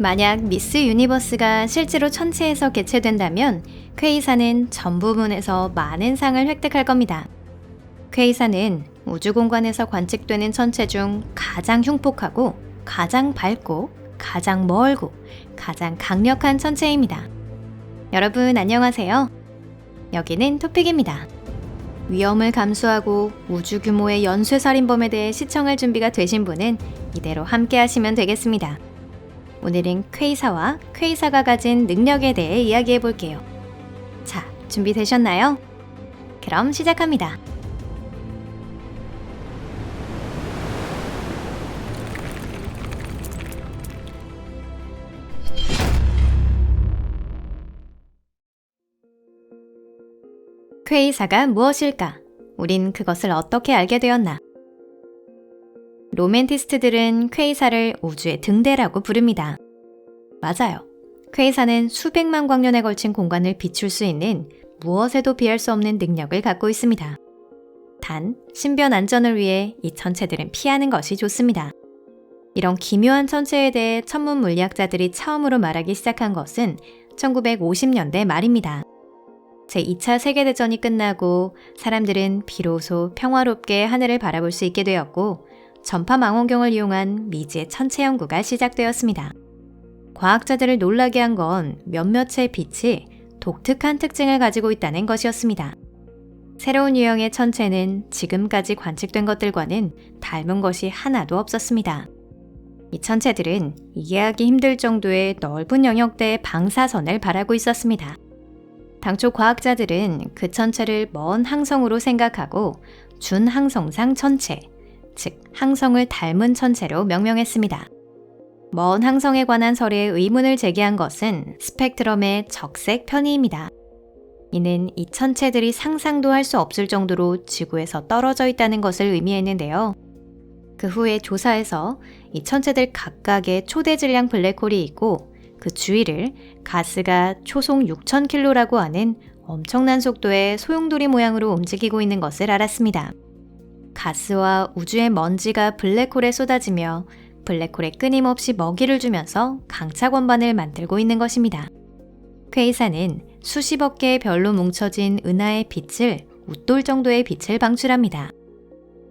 만약 미스 유니버스가 실제로 천체에서 개최된다면 퀘이사는 전 부분에서 많은 상을 획득할 겁니다. 퀘이사는 우주 공간에서 관측되는 천체 중 가장 흉폭하고 가장 밝고 가장 멀고 가장 강력한 천체입니다. 여러분 안녕하세요. 여기는 토픽입니다. 위험을 감수하고 우주 규모의 연쇄살인범에 대해 시청할 준비가 되신 분은 이대로 함께 하시면 되겠습니다. 오늘은 퀘이사와 퀘이사가 가진 능력에 대해 이야기해 볼게요. 자, 준비되셨나요? 그럼 시작합니다. 퀘이사가 무엇일까? 우린 그것을 어떻게 알게 되었나? 로맨티스트들은 퀘이사를 우주의 등대라고 부릅니다. 맞아요. 퀘이사는 수백만 광년에 걸친 공간을 비출 수 있는 무엇에도 비할 수 없는 능력을 갖고 있습니다. 단, 신변 안전을 위해 이 천체들은 피하는 것이 좋습니다. 이런 기묘한 천체에 대해 천문 물리학자들이 처음으로 말하기 시작한 것은 1950년대 말입니다. 제2차 세계대전이 끝나고 사람들은 비로소 평화롭게 하늘을 바라볼 수 있게 되었고 전파 망원경을 이용한 미지의 천체 연구가 시작되었습니다. 과학자들을 놀라게 한 건 몇몇의 빛이 독특한 특징을 가지고 있다는 것이었습니다. 새로운 유형의 천체는 지금까지 관측된 것들과는 닮은 것이 하나도 없었습니다. 이 천체들은 이해하기 힘들 정도의 넓은 영역대의 방사선을 바라고 있었습니다. 당초 과학자들은 그 천체를 먼 항성으로 생각하고 준항성상 천체, 즉 항성을 닮은 천체로 명명했습니다. 먼 항성에 관한 설에 의문을 제기한 것은 스펙트럼의 적색 편의입니다. 이는 이 천체들이 상상도 할 수 없을 정도로 지구에서 떨어져 있다는 것을 의미했는데요. 그 후에 조사에서 이 천체들 각각의 초대 질량 블랙홀이 있고 그 주위를 가스가 초속 6,000km라고 하는 엄청난 속도의 소용돌이 모양으로 움직이고 있는 것을 알았습니다. 가스와 우주의 먼지가 블랙홀에 쏟아지며 블랙홀에 끊임없이 먹이를 주면서 강착 원반을 만들고 있는 것입니다. 퀘이사는 수십억 개의 별로 뭉쳐진 은하의 빛을 웃돌 정도의 빛을 방출합니다.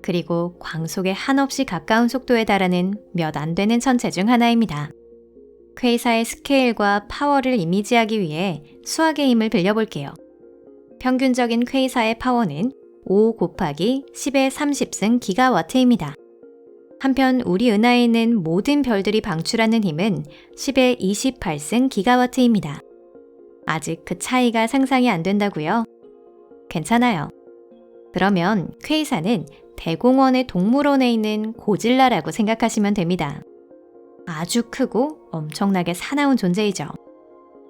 그리고 광속에 한없이 가까운 속도에 달하는 몇 안 되는 천체 중 하나입니다. 퀘이사의 스케일과 파워를 이미지하기 위해 수학의 힘을 빌려볼게요. 평균적인 퀘이사의 파워는 5 곱하기 10의 30승 기가와트입니다. 한편 우리 은하에 있는 모든 별들이 방출하는 힘은 10의 28승 기가와트입니다. 아직 그 차이가 상상이 안 된다고요? 괜찮아요. 그러면 퀘이사는 대공원의 동물원에 있는 고질라라고 생각하시면 됩니다. 아주 크고 엄청나게 사나운 존재이죠.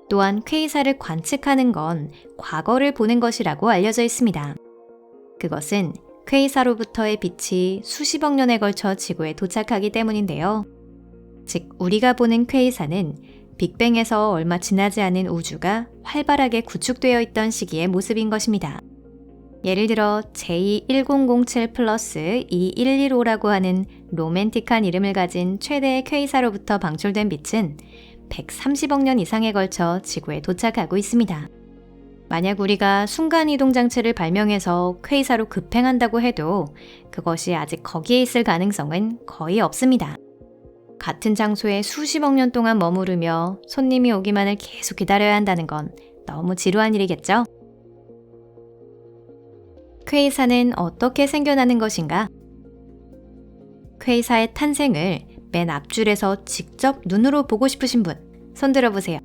또한 퀘이사를 관측하는 건 과거를 보는 것이라고 알려져 있습니다. 그것은 퀘이사로부터의 빛이 수십억 년에 걸쳐 지구에 도착하기 때문인데요. 즉, 우리가 보는 퀘이사는 빅뱅에서 얼마 지나지 않은 우주가 활발하게 구축되어 있던 시기의 모습인 것입니다. 예를 들어 J1007 플러스 2115라고 하는 로맨틱한 이름을 가진 최대의 퀘이사로부터 방출된 빛은 130억 년 이상에 걸쳐 지구에 도착하고 있습니다. 만약 우리가 순간이동 장치를 발명해서 퀘이사로 급행한다고 해도 그것이 아직 거기에 있을 가능성은 거의 없습니다. 같은 장소에 수십억 년 동안 머무르며 손님이 오기만을 계속 기다려야 한다는 건 너무 지루한 일이겠죠? 퀘이사는 어떻게 생겨나는 것인가? 퀘이사의 탄생을 맨 앞줄에서 직접 눈으로 보고 싶으신 분, 손 들어보세요.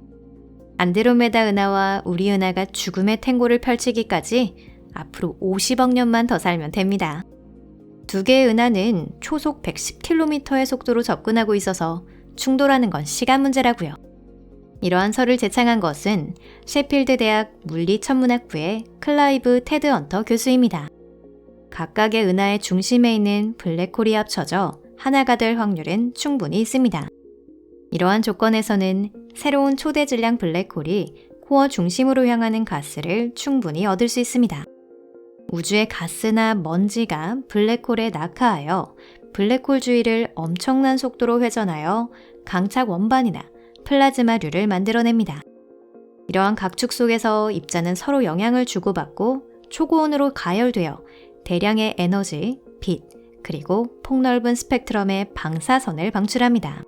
안드로메다 은하와 우리 은하가 죽음의 탱고를 펼치기까지 앞으로 50억 년만 더 살면 됩니다. 두 개의 은하는 초속 110km의 속도로 접근하고 있어서 충돌하는 건 시간 문제라고요. 이러한 설을 제창한 것은 셰필드 대학 물리천문학부의 클라이브 테드 헌터 교수입니다. 각각의 은하의 중심에 있는 블랙홀이 합쳐져 하나가 될 확률은 충분히 있습니다. 이러한 조건에서는 새로운 초대 질량 블랙홀이 코어 중심으로 향하는 가스를 충분히 얻을 수 있습니다. 우주의 가스나 먼지가 블랙홀에 낙하하여 블랙홀 주위를 엄청난 속도로 회전하여 강착 원반이나 플라즈마류를 만들어냅니다. 이러한 각축 속에서 입자는 서로 영향을 주고받고 초고온으로 가열되어 대량의 에너지, 빛, 그리고 폭넓은 스펙트럼의 방사선을 방출합니다.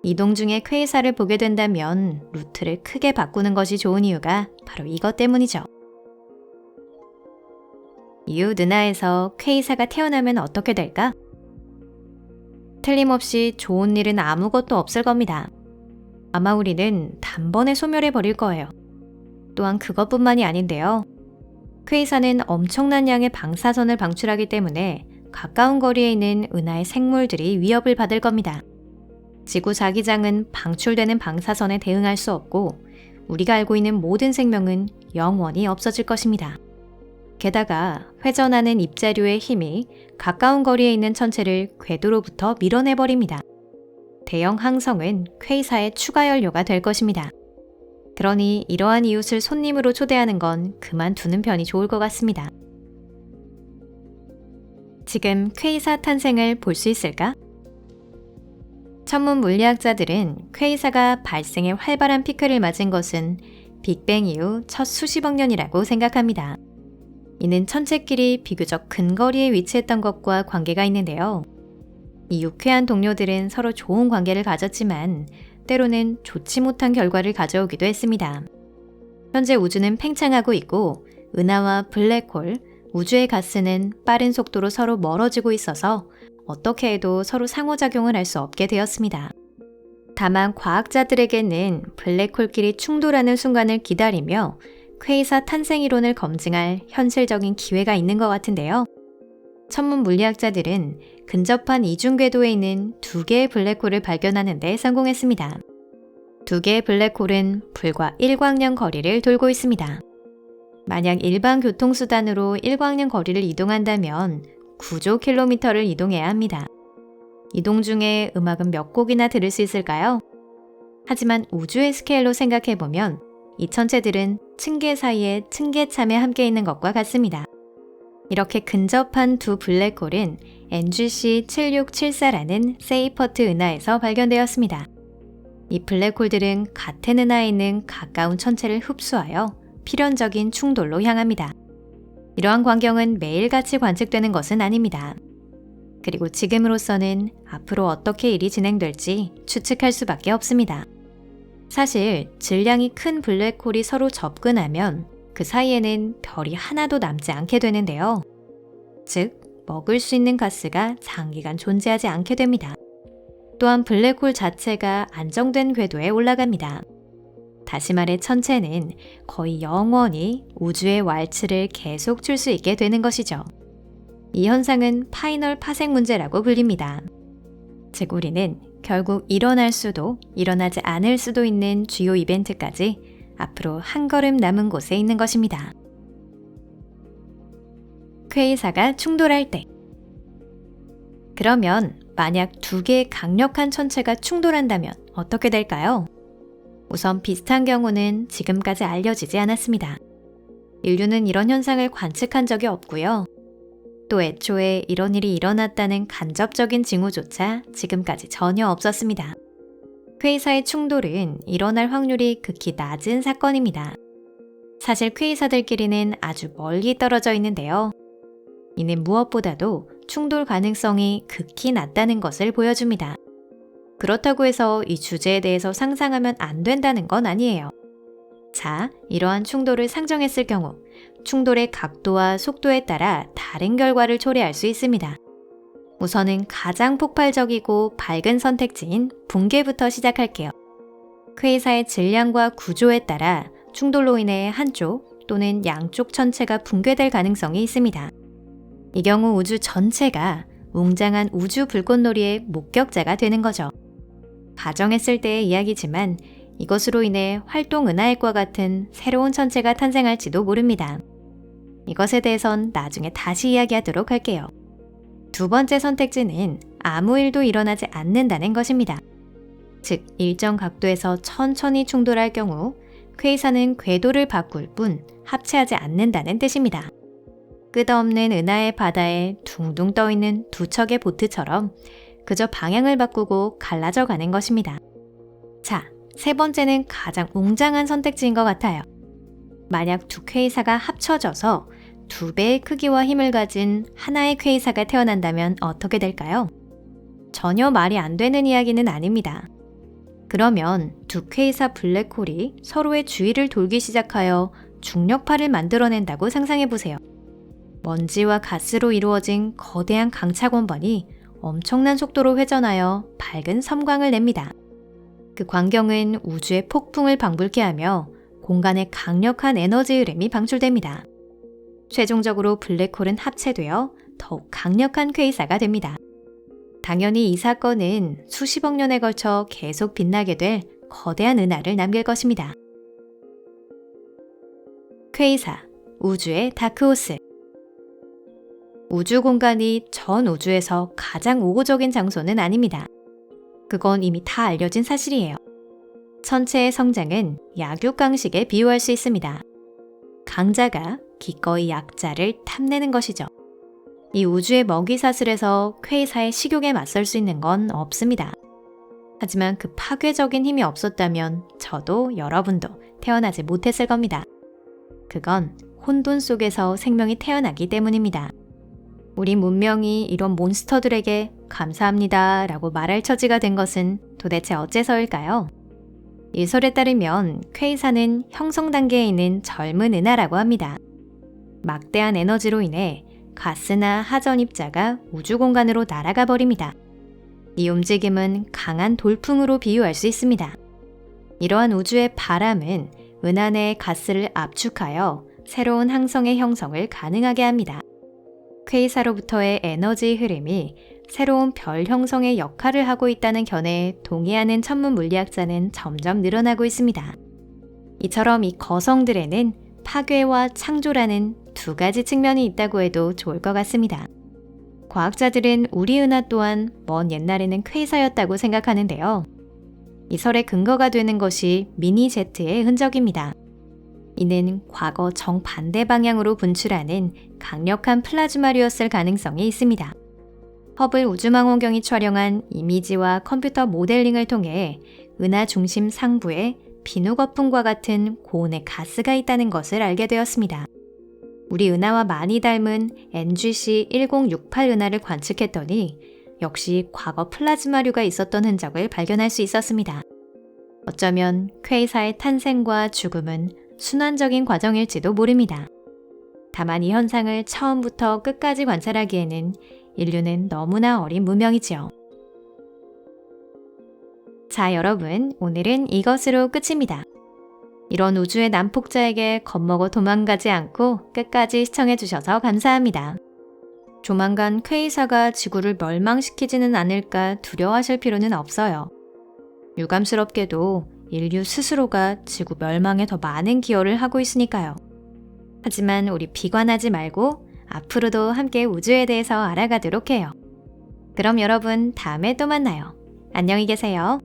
이동 중에 퀘이사를 보게 된다면 루트를 크게 바꾸는 것이 좋은 이유가 바로 이것 때문이죠. 이웃 은하에서 퀘이사가 태어나면 어떻게 될까? 틀림없이 좋은 일은 아무것도 없을 겁니다. 아마 우리는 단번에 소멸해버릴 거예요. 또한 그것뿐만이 아닌데요. 퀘이사는 엄청난 양의 방사선을 방출하기 때문에 가까운 거리에 있는 은하의 생물들이 위협을 받을 겁니다. 지구 자기장은 방출되는 방사선에 대응할 수 없고 우리가 알고 있는 모든 생명은 영원히 없어질 것입니다. 게다가 회전하는 입자료의 힘이 가까운 거리에 있는 천체를 궤도로부터 밀어내버립니다. 대형 항성은 퀘이사의 추가 연료가 될 것입니다. 그러니 이러한 이웃을 손님으로 초대하는 건 그만두는 편이 좋을 것 같습니다. 지금 퀘이사 탄생을 볼 수 있을까? 천문 물리학자들은 퀘이사가 발생의 활발한 피크를 맞은 것은 빅뱅 이후 첫 수십억 년이라고 생각합니다. 이는 천체끼리 비교적 근거리에 위치했던 것과 관계가 있는데요. 이 유쾌한 동료들은 서로 좋은 관계를 가졌지만 때로는 좋지 못한 결과를 가져오기도 했습니다. 현재 우주는 팽창하고 있고 은하와 블랙홀, 우주의 가스는 빠른 속도로 서로 멀어지고 있어서 어떻게 해도 서로 상호작용을 할 수 없게 되었습니다. 다만 과학자들에게는 블랙홀끼리 충돌하는 순간을 기다리며 퀘이사 탄생 이론을 검증할 현실적인 기회가 있는 것 같은데요. 천문 물리학자들은 근접한 이중궤도에 있는 두 개의 블랙홀을 발견하는 데 성공했습니다. 두 개의 블랙홀은 불과 1광년 거리를 돌고 있습니다. 만약 일반 교통수단으로 1광년 거리를 이동한다면 9조 킬로미터를 이동해야 합니다. 이동 중에 음악은 몇 곡이나 들을 수 있을까요? 하지만 우주의 스케일로 생각해보면 이 천체들은 층계 사이에 층계참에 함께 있는 것과 같습니다. 이렇게 근접한 두 블랙홀은 NGC 7674라는 세이퍼트 은하에서 발견되었습니다. 이 블랙홀들은 같은 은하에 있는 가까운 천체를 흡수하여 필연적인 충돌로 향합니다. 이러한 광경은 매일같이 관측되는 것은 아닙니다. 그리고 지금으로서는 앞으로 어떻게 일이 진행될지 추측할 수밖에 없습니다. 사실 질량이 큰 블랙홀이 서로 접근하면 그 사이에는 별이 하나도 남지 않게 되는데요. 즉, 먹을 수 있는 가스가 장기간 존재하지 않게 됩니다. 또한 블랙홀 자체가 안정된 궤도에 올라갑니다. 다시 말해 천체는 거의 영원히 우주의 왈츠를 계속 출 수 있게 되는 것이죠. 이 현상은 파이널 파생 문제라고 불립니다. 즉 우리는 결국 일어날 수도 일어나지 않을 수도 있는 주요 이벤트까지 앞으로 한 걸음 남은 곳에 있는 것입니다. 퀘이사가 충돌할 때 그러면 만약 두 개의 강력한 천체가 충돌한다면 어떻게 될까요? 우선 비슷한 경우는 지금까지 알려지지 않았습니다. 인류는 이런 현상을 관측한 적이 없고요. 또 애초에 이런 일이 일어났다는 간접적인 징후조차 지금까지 전혀 없었습니다. 퀘이사의 충돌은 일어날 확률이 극히 낮은 사건입니다. 사실 퀘이사들끼리는 아주 멀리 떨어져 있는데요. 이는 무엇보다도 충돌 가능성이 극히 낮다는 것을 보여줍니다. 그렇다고 해서 이 주제에 대해서 상상하면 안 된다는 건 아니에요. 자, 이러한 충돌을 상정했을 경우 충돌의 각도와 속도에 따라 다른 결과를 초래할 수 있습니다. 우선은 가장 폭발적이고 밝은 선택지인 붕괴부터 시작할게요. 퀘이사의 질량과 구조에 따라 충돌로 인해 한쪽 또는 양쪽 천체가 붕괴될 가능성이 있습니다. 이 경우 우주 전체가 웅장한 우주 불꽃놀이의 목격자가 되는 거죠. 가정했을 때의 이야기지만 이것으로 인해 활동 은하핵과 같은 새로운 천체가 탄생할지도 모릅니다. 이것에 대해선 나중에 다시 이야기하도록 할게요. 두 번째 선택지는 아무 일도 일어나지 않는다는 것입니다. 즉, 일정 각도에서 천천히 충돌할 경우 퀘이사는 궤도를 바꿀 뿐 합체하지 않는다는 뜻입니다. 끝없는 은하의 바다에 둥둥 떠있는 두 척의 보트처럼 그저 방향을 바꾸고 갈라져 가는 것입니다. 자, 세 번째는 가장 웅장한 선택지인 것 같아요. 만약 두 퀘이사가 합쳐져서 2배의 크기와 힘을 가진 하나의 퀘이사가 태어난다면 어떻게 될까요? 전혀 말이 안 되는 이야기는 아닙니다. 그러면 두 퀘이사 블랙홀이 서로의 주위를 돌기 시작하여 중력파를 만들어낸다고 상상해보세요. 먼지와 가스로 이루어진 거대한 강착 원반이 엄청난 속도로 회전하여 밝은 섬광을 냅니다. 그 광경은 우주의 폭풍을 방불케 하며 공간에 강력한 에너지 흐름이 방출됩니다. 최종적으로 블랙홀은 합체되어 더욱 강력한 퀘이사가 됩니다. 당연히 이 사건은 수십억 년에 걸쳐 계속 빛나게 될 거대한 은하를 남길 것입니다. 퀘이사, 우주의 다크호스. 우주 공간이 전 우주에서 가장 우호적인 장소는 아닙니다. 그건 이미 다 알려진 사실이에요. 천체의 성장은 약육강식에 비유할 수 있습니다. 강자가 기꺼이 약자를 탐내는 것이죠. 이 우주의 먹이사슬에서 퀘이사의 식욕에 맞설 수 있는 건 없습니다. 하지만 그 파괴적인 힘이 없었다면 저도 여러분도 태어나지 못했을 겁니다. 그건 혼돈 속에서 생명이 태어나기 때문입니다. 우리 문명이 이런 몬스터들에게 감사합니다 라고 말할 처지가 된 것은 도대체 어째서일까요? 일설에 따르면 퀘이사는 형성 단계에 있는 젊은 은하라고 합니다. 막대한 에너지로 인해 가스나 하전 입자가 우주 공간으로 날아가 버립니다. 이 움직임은 강한 돌풍으로 비유할 수 있습니다. 이러한 우주의 바람은 은하 내의 가스를 압축하여 새로운 항성의 형성을 가능하게 합니다. 퀘이사로부터의 에너지 흐름이 새로운 별 형성의 역할을 하고 있다는 견해에 동의하는 천문 물리학자는 점점 늘어나고 있습니다. 이처럼 이 거성들에는 파괴와 창조라는 두 가지 측면이 있다고 해도 좋을 것 같습니다. 과학자들은 우리 은하 또한 먼 옛날에는 퀘이사였다고 생각하는데요. 이 설의 근거가 되는 것이 미니제트의 흔적입니다. 이는 과거 정반대 방향으로 분출하는 강력한 플라즈마류였을 가능성이 있습니다. 허블 우주망원경이 촬영한 이미지와 컴퓨터 모델링을 통해 은하 중심 상부에 비누거품과 같은 고온의 가스가 있다는 것을 알게 되었습니다. 우리 은하와 많이 닮은 NGC 1068 은하를 관측했더니 역시 과거 플라즈마류가 있었던 흔적을 발견할 수 있었습니다. 어쩌면 퀘이사의 탄생과 죽음은 순환적인 과정일지도 모릅니다. 다만 이 현상을 처음부터 끝까지 관찰하기에는 인류는 너무나 어린 문명이지요. 자, 여러분, 오늘은 이것으로 끝입니다. 이런 우주의 난폭자에게 겁먹어 도망가지 않고 끝까지 시청해주셔서 감사합니다. 조만간 퀘이사가 지구를 멸망시키지는 않을까 두려워하실 필요는 없어요. 유감스럽게도 인류 스스로가 지구 멸망에 더 많은 기여를 하고 있으니까요. 하지만 우리 비관하지 말고 앞으로도 함께 우주에 대해서 알아가도록 해요. 그럼 여러분 다음에 또 만나요. 안녕히 계세요.